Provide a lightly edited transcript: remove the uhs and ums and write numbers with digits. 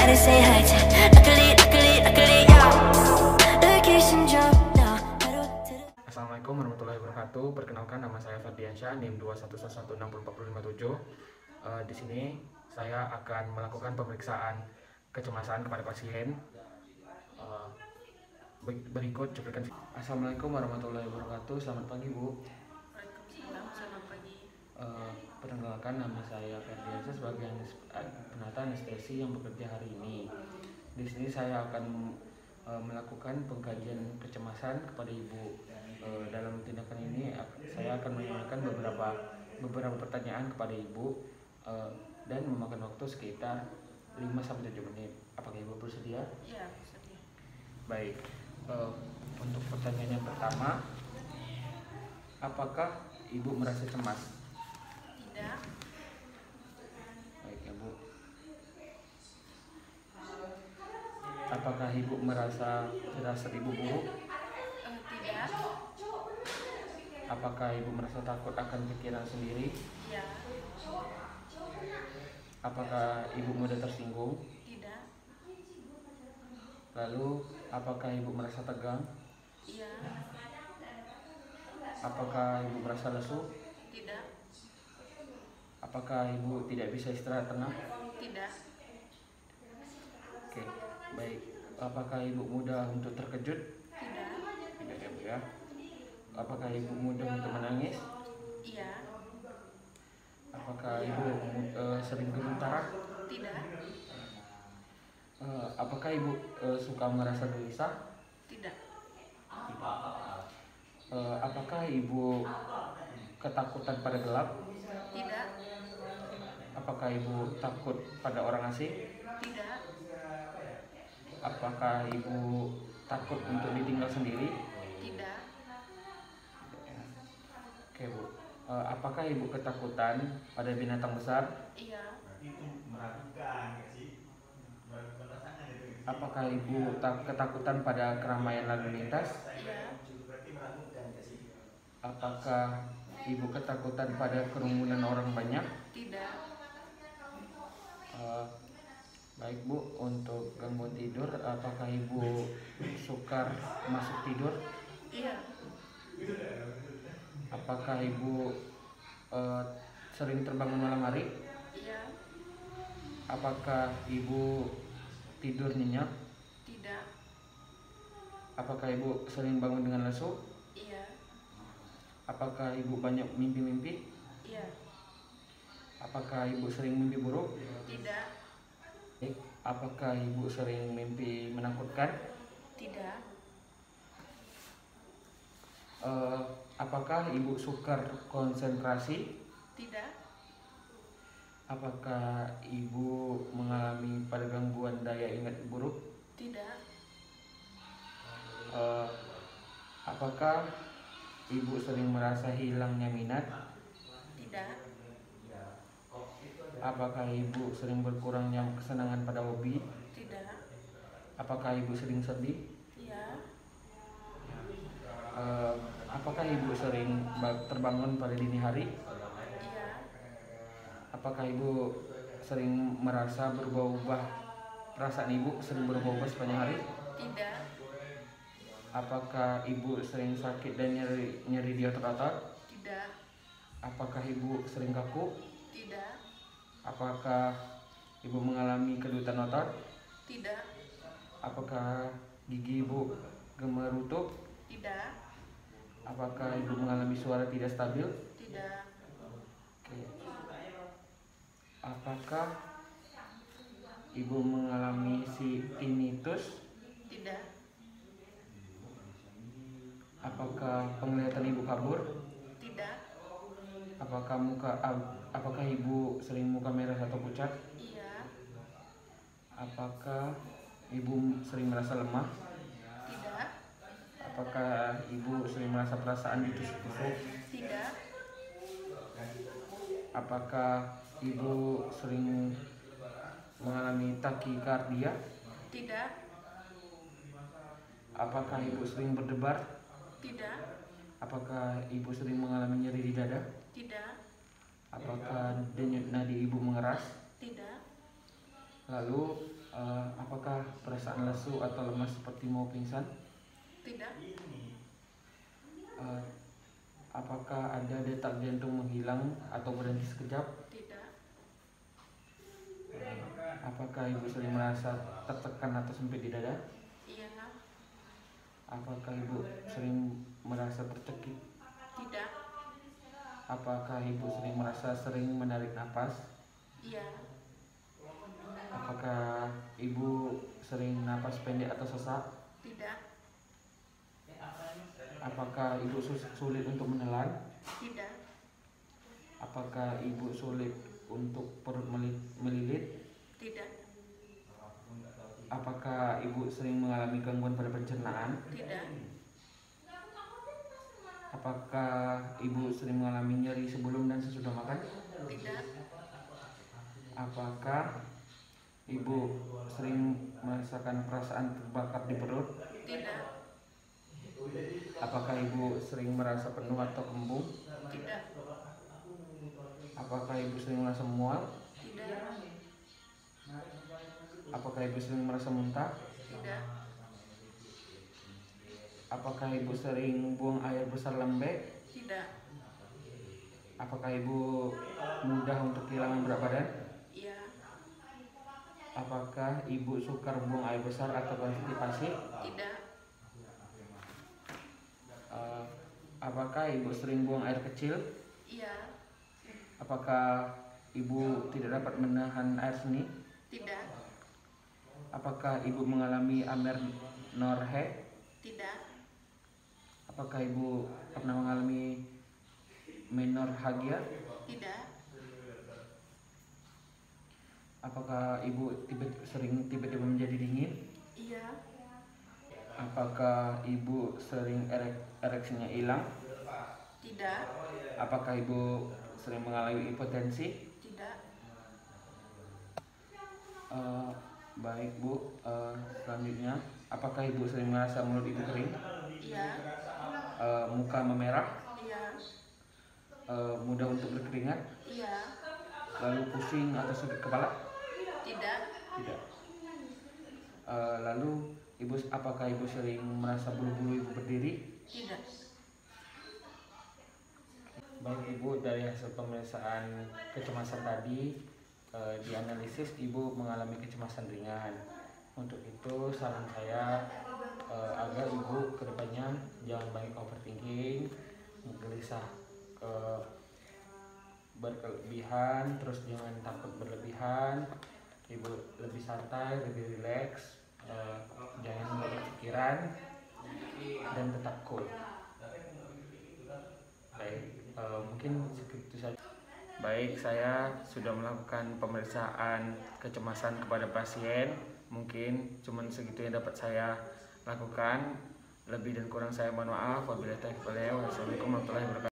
everybody say hi to luckily, luckily, luckily, yeah. Location drop now. Assalamualaikum warahmatullahi wabarakatuh. Perkenalkan, nama saya Ferdiansyah, NIM 211160457. Di sini saya akan melakukan pemeriksaan kecemasan kepada pasien. Berikut cuplikan. Assalamualaikum warahmatullahi wabarakatuh. Selamat pagi, Bu. Waalaikumsalam, selamat pagi. Perkenalkan, nama saya Ferdiansyah sebagai penata anestesi yang bekerja hari ini. Di sini saya akan melakukan pengkajian kecemasan kepada Ibu. Dalam tindakan ini saya akan menanyakan beberapa pertanyaan kepada Ibu dan memakan waktu sekitar 5-7 menit. Apakah Ibu bersedia? Ya, bersedia. Baik. Untuk pertanyaan yang pertama, apakah Ibu merasa cemas? Tidak. Baik ya, Bu. Apakah Ibu merasa firasat Ibu buruk? Tidak. Apakah Ibu merasa takut akan pikiran sendiri? Ya. Apakah Ibu mudah tersinggung? Tidak. Lalu, apakah Ibu merasa tegang? Iya. Apakah Ibu merasa lesu? Tidak. Apakah Ibu tidak bisa istirahat tenang? Tidak. Oke, baik. Apakah Ibu mudah untuk terkejut? Tidak. Tidak ya, Bu ya. Apakah Ibu mudah untuk menangis? Iya. Apakah Ibu sering gemetaran? Tidak. Apakah Ibu suka merasa gelisah? Tidak. Apakah Ibu ketakutan pada gelap? Tidak. Apakah Ibu takut pada orang asing? Tidak. Apakah Ibu takut untuk ditinggal sendiri? Tidak. Oke, Bu. Apakah Ibu ketakutan pada binatang besar? Iya. Apakah Ibu ketakutan pada keramaian lalu lintas? Iya. Apakah Ibu ketakutan pada kerumunan orang banyak? Tidak. Baik, Bu. Untuk gangguan tidur, apakah Ibu sukar masuk tidur? Iya. Apakah Ibu sering terbangun malam hari? Iya. Apakah Ibu tidur nyenyak? Tidak. Apakah Ibu sering bangun dengan lesu? Iya. Apakah Ibu banyak mimpi-mimpi? Iya. Apakah Ibu sering mimpi buruk? Tidak. Apakah Ibu sering mimpi menakutkan? Tidak. Apakah Ibu sukar konsentrasi? Tidak. Apakah Ibu mengalami pada gangguan daya ingat buruk? Tidak. Apakah Ibu sering merasa hilangnya minat? Tidak. Apakah Ibu sering berkurangnya kesenangan pada hobi? Tidak. Apakah Ibu sering sedih? Iya. Apakah Ibu sering terbangun pada dini hari? Iya. Apakah Ibu sering merasa berubah-ubah, perasaan Ibu sering berubah-ubah sepanjang hari? Tidak. Apakah Ibu sering sakit dan nyeri di otot-otot? Tidak. Apakah Ibu sering kaku? Tidak. Apakah Ibu mengalami kedutan otot? Tidak. Apakah gigi Ibu gemerutuk? Tidak. Apakah Ibu mengalami suara tidak stabil? Tidak. Oke. Apakah Ibu mengalami tinnitus? Tidak. Apakah penglihatan Ibu kabur? Tidak. Apakah Ibu sering muka merah atau pucat? Iya. Apakah Ibu sering merasa lemah? Tidak. Apakah Ibu sering merasa perasaan ditusuk-tusuk? Tidak. Apakah Ibu sering mengalami takikardia? Tidak. Apakah Ibu sering berdebar? Tidak. Apakah Ibu sering mengalami nyeri di dada? Tidak. Apakah denyut nadi Ibu mengeras? Tidak. Lalu Apakah perasaan lesu atau lemas seperti mau pingsan? Tidak. Apakah ada detak jantung menghilang atau berhenti sekejap? Tidak. Apakah ibu sering merasa tertekan atau sempit di dada? Iya. Apakah ibu sering merasa tercekik? Tidak. Apakah ibu sering menarik napas? Iya. Apakah ibu sering napas pendek atau sesak? Tidak. Apakah ibu sulit untuk menelan? Tidak. Apakah ibu sulit untuk perut melilit? Tidak. Apakah ibu sering mengalami gangguan pada pencernaan? Tidak. Apakah ibu sering mengalami nyeri sebelum dan sesudah makan? Tidak. Apakah ibu sering merasakan perasaan terbakar di perut? Tidak. Apakah ibu sering merasa penuh atau kembung? Tidak. Apakah ibu sering merasa mual? Tidak. Apakah ibu sering merasa muntah? Tidak. Apakah ibu sering buang air besar lembek? Tidak. Apakah ibu mudah untuk kehilangan berat badan? Iya. Apakah ibu sukar buang air besar atau konstipasi? Tidak. Apakah ibu sering buang air kecil? Iya. Apakah ibu tidak dapat menahan air seni? Tidak. Apakah ibu mengalami amenorrhea? Tidak. Apakah ibu pernah mengalami menorrhagia? Tidak. Apakah ibu sering tiba-tiba menjadi dingin? Iya. Apakah ibu sering ereksinya hilang? Tidak. Apakah ibu sering mengalami impotensi? Tidak. Baik bu, selanjutnya apakah ibu sering merasa mulut ibu kering? Iya. Muka memerah? Iya. Mudah untuk berkeringat? Iya. Lalu pusing atau sakit kepala? Tidak. Tidak. Lalu apakah ibu sering merasa bulu-bulu ibu berdiri? Tidak. Baik ibu, dari hasil pemeriksaan kecemasan tadi dianalisis ibu mengalami kecemasan ringan. Untuk itu saran saya agar ibu kedepannya jangan banyak overthinking, gelisah berlebihan, terus jangan takut berlebihan. Ibu lebih santai, lebih rileks, jangan banyak pikiran dan tetap cool. Baik, mungkin segitu saja. Baik, saya sudah melakukan pemeriksaan kecemasan kepada pasien. Mungkin cuman segitu yang dapat saya lakukan. Lebih dan kurang saya mohon maaf. Wabillahi taufiq wal hidayah. Wassalamualaikum warahmatullahi wabarakatuh.